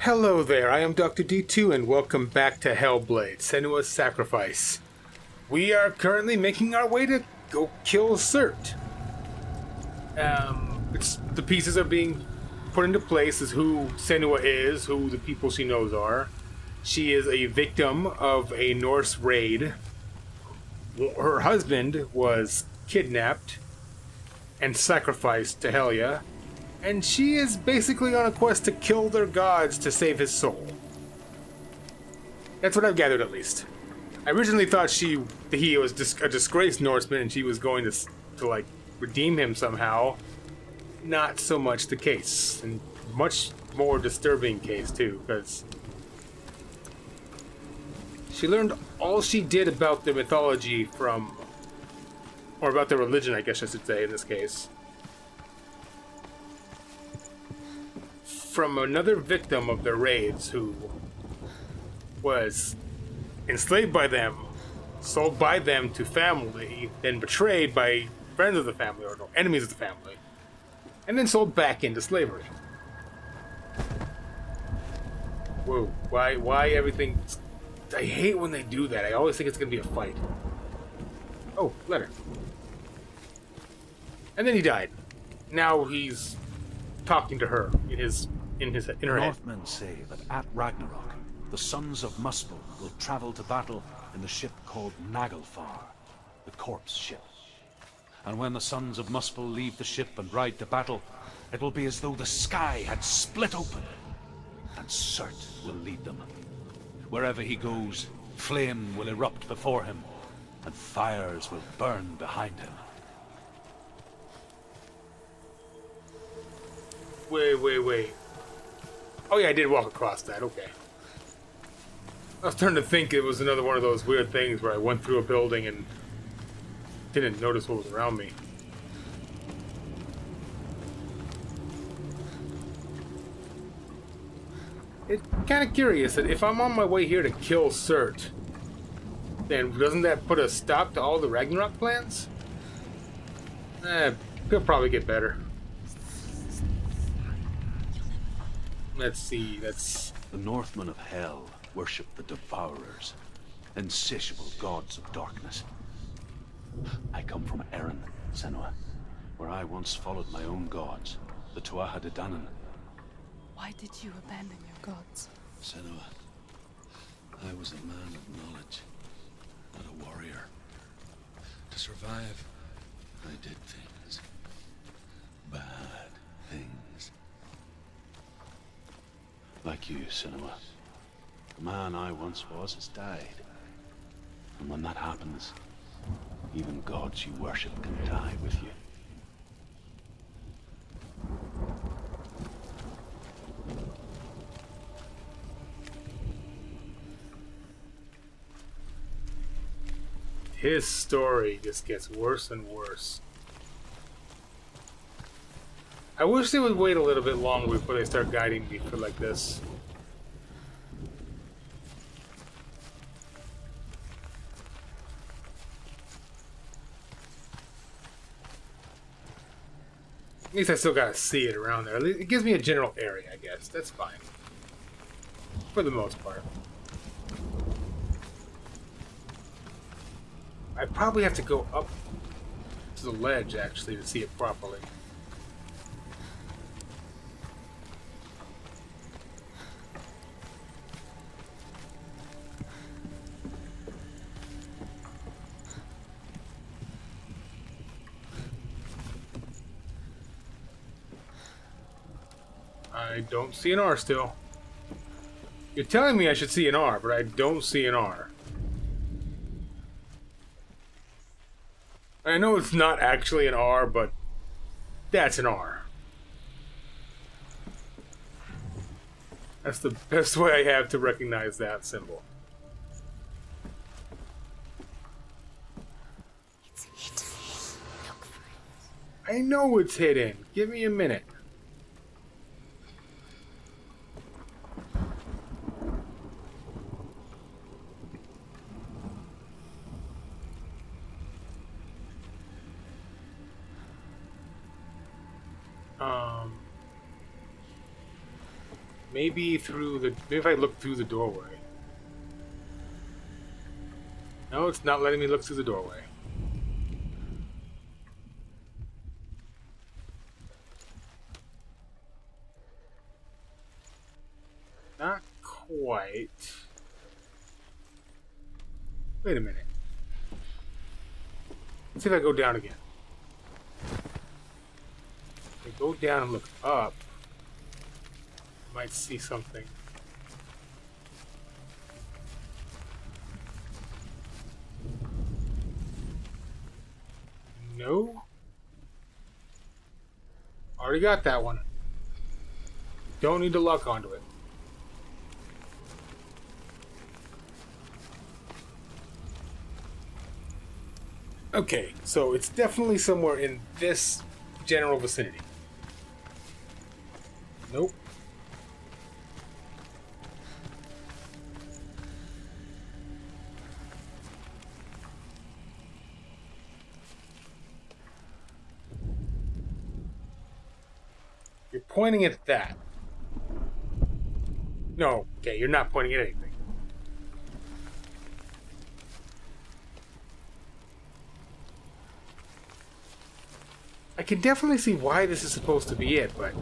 Hello there, I am DoctorDtwo and welcome back to Hellblade, Senua's Sacrifice. We are currently making our way to go kill Cert. The pieces are being put into place as who Senua is, who the people she knows are. She is a victim of a Norse raid. Her husband was kidnapped and sacrificed to Helya, and she is basically on a quest to kill their gods to save his soul. That's what I've gathered, at least. I originally thought that he was a disgraced Norseman and she was going to redeem him somehow. Not so much the case, and much more disturbing case too, because she learned all she did about their mythology or about their religion, I guess I should say in this case, from another victim of their raids who was enslaved by them, sold by them to family, then betrayed by friends of the family or enemies of the family, and then sold back into slavery. Whoa, why everything... I hate when they do that. I always think it's going to be a fight. Oh, letter. And then he died. Now he's talking to her in her head. Northmen say that at Ragnarok, the sons of Muspel will travel to battle in the ship called Naglfar, the corpse ship. And when the sons of Muspel leave the ship and ride to battle, it will be as though the sky had split open, and Cert will lead them. Wherever he goes, flame will erupt before him, and fires will burn behind him. Wait. Oh yeah, I did walk across that, okay. I was starting to think it was another one of those weird things where I went through a building and didn't notice what was around me. It's kind of curious that if I'm on my way here to kill Cert, then doesn't that put a stop to all the Ragnarok plans? He'll probably get better. Let's see, that's... The Northmen of Hell worship the Devourers, insatiable gods of darkness. I come from Erin, Senua, where I once followed my own gods, the Tuatha De Danann. Why did you abandon your gods? Senua, I was a man of knowledge, not a warrior. To survive, I did things. Bad things. Like you, Senua. The man I once was has died. And when that happens, even gods you worship can die with you. His story just gets worse and worse. I wish they would wait a little bit longer before they start guiding me for like this. At least I still gotta see it around there. It gives me a general area, I guess. That's fine. For the most part. I probably have to go up to the ledge, actually, to see it properly. I don't see an R still. You're telling me I should see an R, but I don't see an R. I know it's not actually an R, but that's an R. That's the best way I have to recognize that symbol. It's hidden. Look for it. I know it's hidden. Give me a minute. Maybe through the... Maybe if I look through the doorway. No, it's not letting me look through the doorway. Not quite. Wait a minute. Let's see if I go down again. If I go down and look up, I might see something. No? Already got that one. Don't need to lock onto it. Okay, so it's definitely somewhere in this general vicinity. Nope. You're pointing at that. No, okay, you're not pointing at anything. I can definitely see why this is supposed to be it, but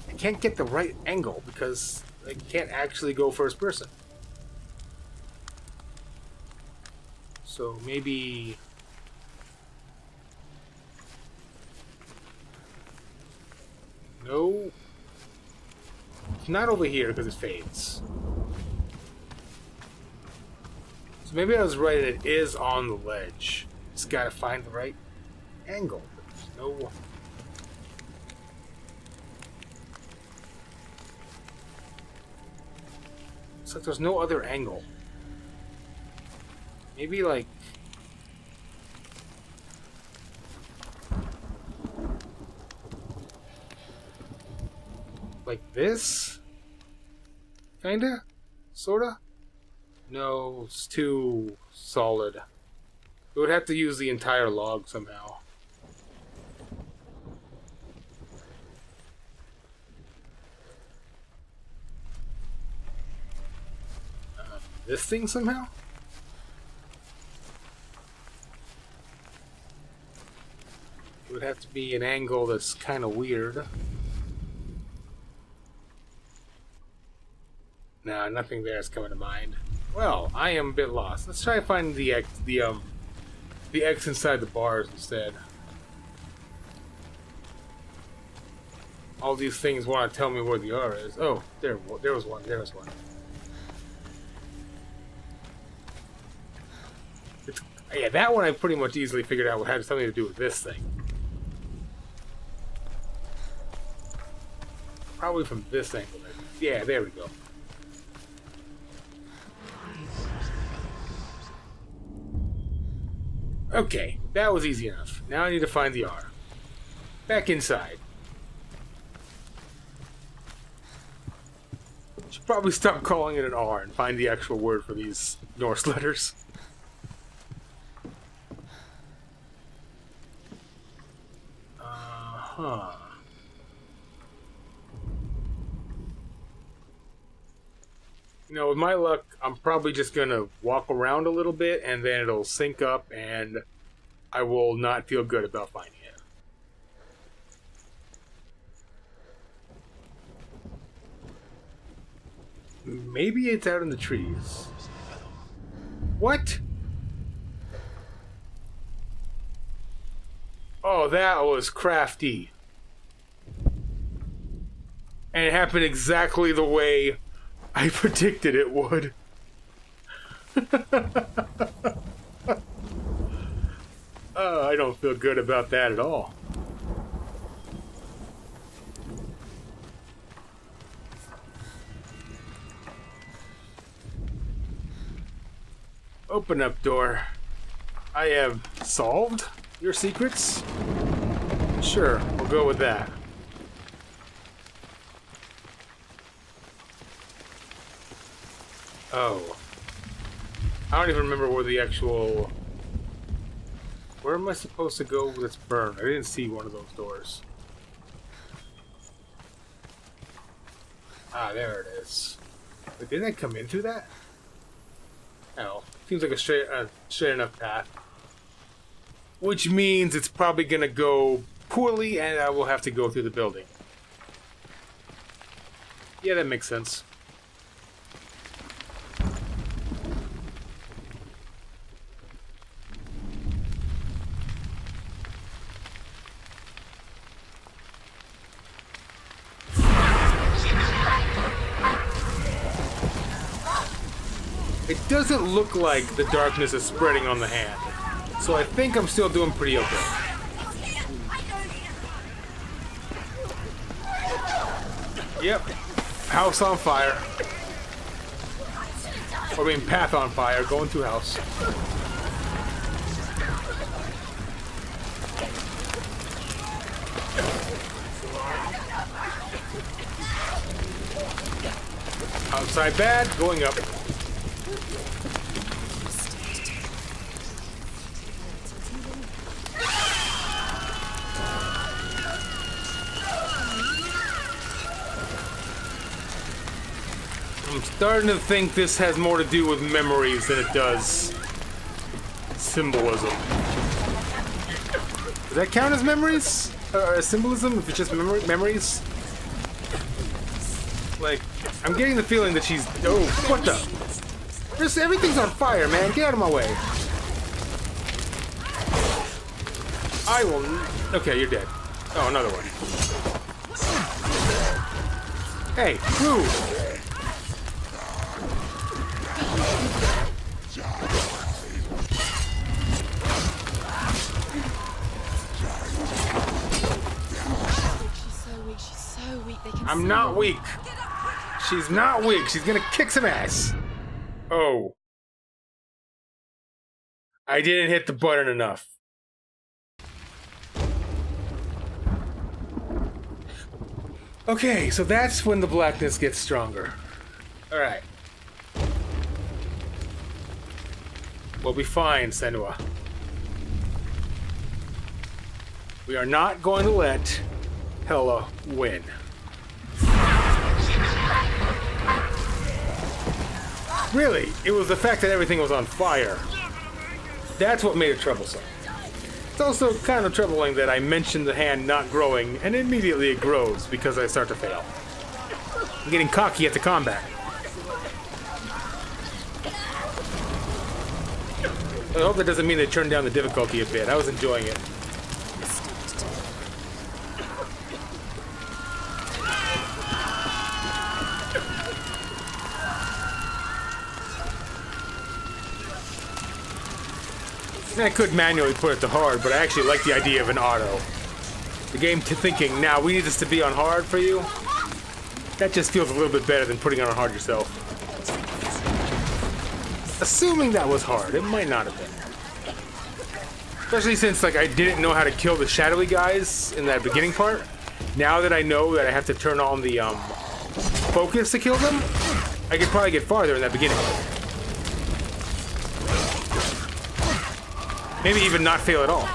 I can't get the right angle because I can't actually go first person. So maybe... No. It's not over here because it fades. So maybe I was right, it is on the ledge. Just gotta find the right angle. There's no... It's like there's no other angle. Maybe like... Like this? Kinda? Sorta? No, it's too solid. We would have to use the entire log somehow. This thing somehow? It would have to be an angle that's kind of weird. Nah, nothing there is coming to mind. Well, I am a bit lost. Let's try to find the X inside the bars instead. All these things want to tell me where the R is. Oh, there was one. There was one. Yeah, that one I pretty much easily figured out had something to do with this thing. Probably from this angle. Yeah, there we go. Okay, that was easy enough. Now I need to find the R. Back inside. Should probably stop calling it an R and find the actual word for these Norse letters. Huh. You know, with my luck, I'm probably just gonna walk around a little bit and then it'll sync up and I will not feel good about finding it. Maybe it's out in the trees. What? Oh, that was crafty. And it happened exactly the way I predicted it would. I don't feel good about that at all. Open up, door. I have solved your secrets? Sure, we'll go with that. Oh. I don't even remember where the actual... Where am I supposed to go that's burned? I didn't see one of those doors. Ah, there it is. But didn't I come in through that? Oh, seems like a straight enough path. Which means it's probably gonna go poorly and I will have to go through the building. Yeah, that makes sense. It doesn't look like the darkness is spreading on the hand. So I think I'm still doing pretty okay. Yep. House on fire. Or I mean path on fire, going through house. Outside bad, going up. I'm starting to think this has more to do with memories than it does symbolism. Does that count as memories? Symbolism if it's just memories? Like, I'm getting the feeling that she's... Oh, what the? Everything's on fire, man. Get out of my way. I will... Okay, you're dead. Oh, another one. Hey, move! I'm not weak. She's not weak. She's gonna kick some ass. Oh. I didn't hit the button enough. Okay, so that's when the blackness gets stronger. Alright. We'll be fine, Senua. We are not going to let Hela win. Really, it was the fact that everything was on fire. That's what made it troublesome. It's also kind of troubling that I mentioned the hand not growing, and immediately it grows because I start to fail. I'm getting cocky at the combat. I hope that doesn't mean they turned down the difficulty a bit. I was enjoying it. I could manually put it to hard, but I actually like the idea of an auto. The game thinking, now we need this to be on hard for you. That just feels a little bit better than putting it on hard yourself. Assuming that was hard, it might not have been. Especially since like I didn't know how to kill the shadowy guys in that beginning part. Now that I know that I have to turn on the focus to kill them, I could probably get farther in that beginning. Maybe even not fail at all.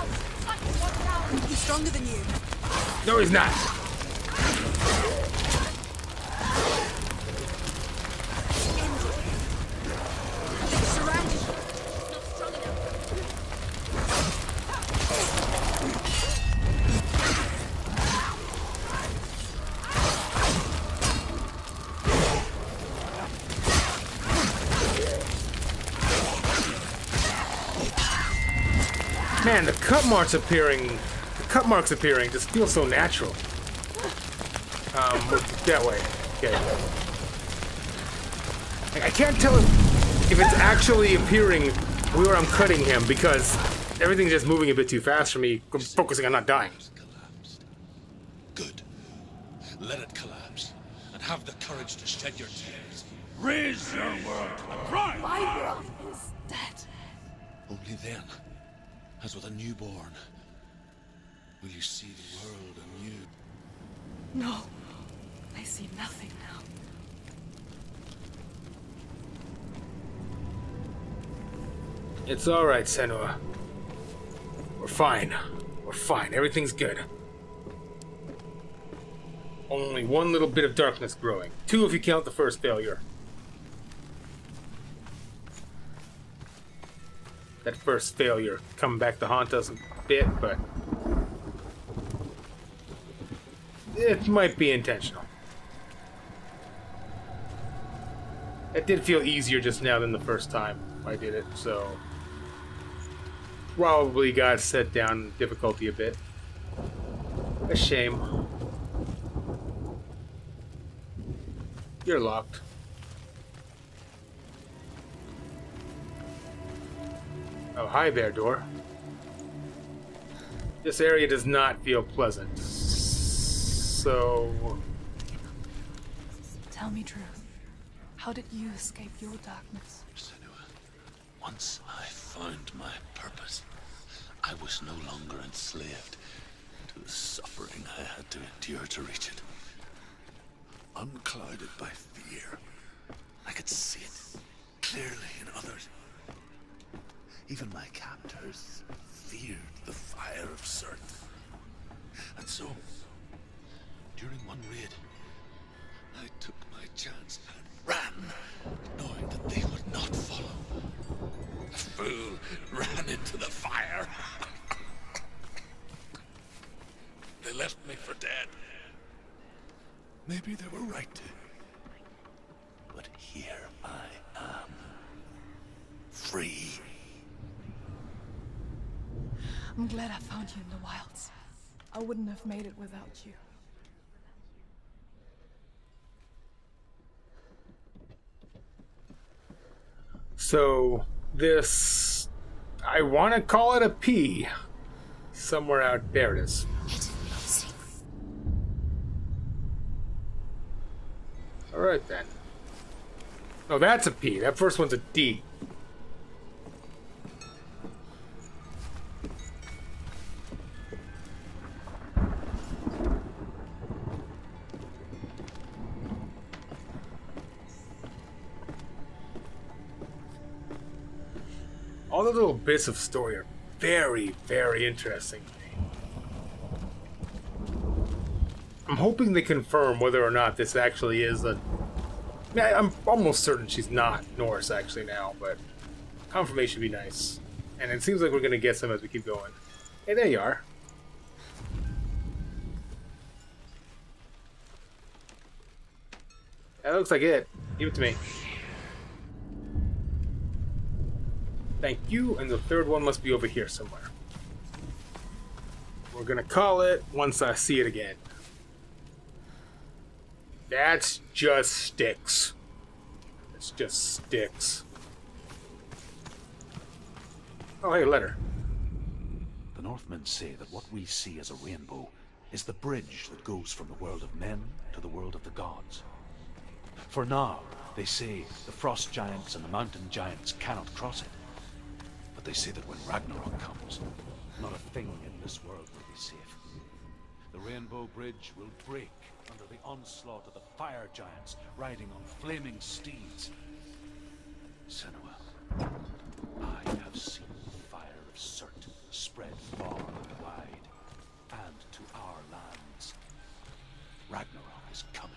He's stronger than you. No, he's not. Surrounded. Not strong enough. Man, the cut marks appearing just feel so natural. That way. Okay. I can't tell if it's actually appearing where I'm cutting him because everything's just moving a bit too fast for me. I'm focusing on not dying. Collapsed. Good. Let it collapse, and have the courage to shed your tears. Raise your world to the prime. My world is dead. Only then, as with a newborn, will you see the world anew. No. I see nothing now. It's alright, Senua. We're fine. We're fine. Everything's good. Only one little bit of darkness growing. 2 if you count the first failure. That first failure coming back to haunt us a bit, but it might be intentional. It did feel easier just now than the first time I did it, so probably got set down difficulty a bit. A shame. You're locked. Oh, hi there, door. This area does not feel pleasant. So... Tell me truth. How did you escape your darkness? Senua, once I found my purpose, I was no longer enslaved to the suffering I had to endure to reach it. Unclouded by fear, I could see it clearly in others. Even my captors feared the fire of Cert. And so, during one raid, I took my chance and ran, knowing that they would not follow. The fool ran into the fire. They left me for dead. Maybe they were right to. But here I am. Free. I'm glad I found you in the wilds. I wouldn't have made it without you. So, this... I want to call it a P. Somewhere out there it is. Alright then. Oh, that's a P. That first one's a D. All the little bits of story are very, very interesting to me. I'm hoping they confirm whether or not this actually is a... Yeah, I'm almost certain she's not Norse actually now, but confirmation would be nice. And it seems like we're going to get some as we keep going. Hey, there you are. That looks like it. Give it to me. Thank you, and the third one must be over here somewhere. We're gonna call it once I see it again. That's just sticks. It's just sticks. Oh, hey, letter. The Northmen say that what we see as a rainbow is the bridge that goes from the world of men to the world of the gods. For now, they say the frost giants and the mountain giants cannot cross it. But they say that when Ragnarok comes, not a thing in this world will be safe. The Rainbow Bridge will break under the onslaught of the fire giants riding on flaming steeds. Senua, I have seen the fire of Cert spread far and wide, and to our lands. Ragnarok is coming.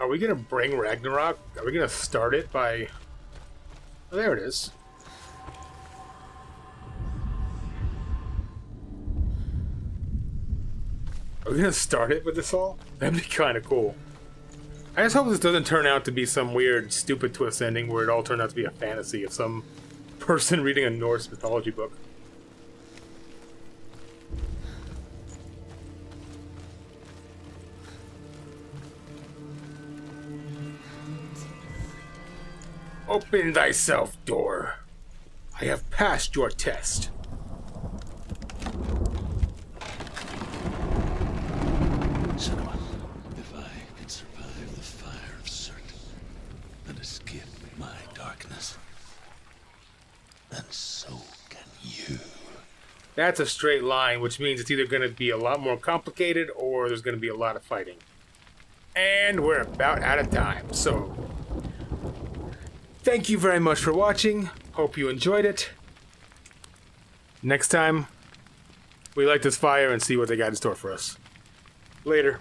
Are we gonna bring Ragnarok? Are we gonna start it by... Oh, there it is. Are we gonna start it with this all? That'd be kind of cool. I just hope this doesn't turn out to be some weird, stupid twist ending where it all turned out to be a fantasy of some person reading a Norse mythology book. Open thyself, door. I have passed your test. Senua, if I can survive the fire of Cert and escape my darkness, then so can you. That's a straight line, which means it's either going to be a lot more complicated or there's going to be a lot of fighting. And we're about out of time, so... Thank you very much for watching. Hope you enjoyed it. Next time, We light this fire and see what they got in store for us. Later.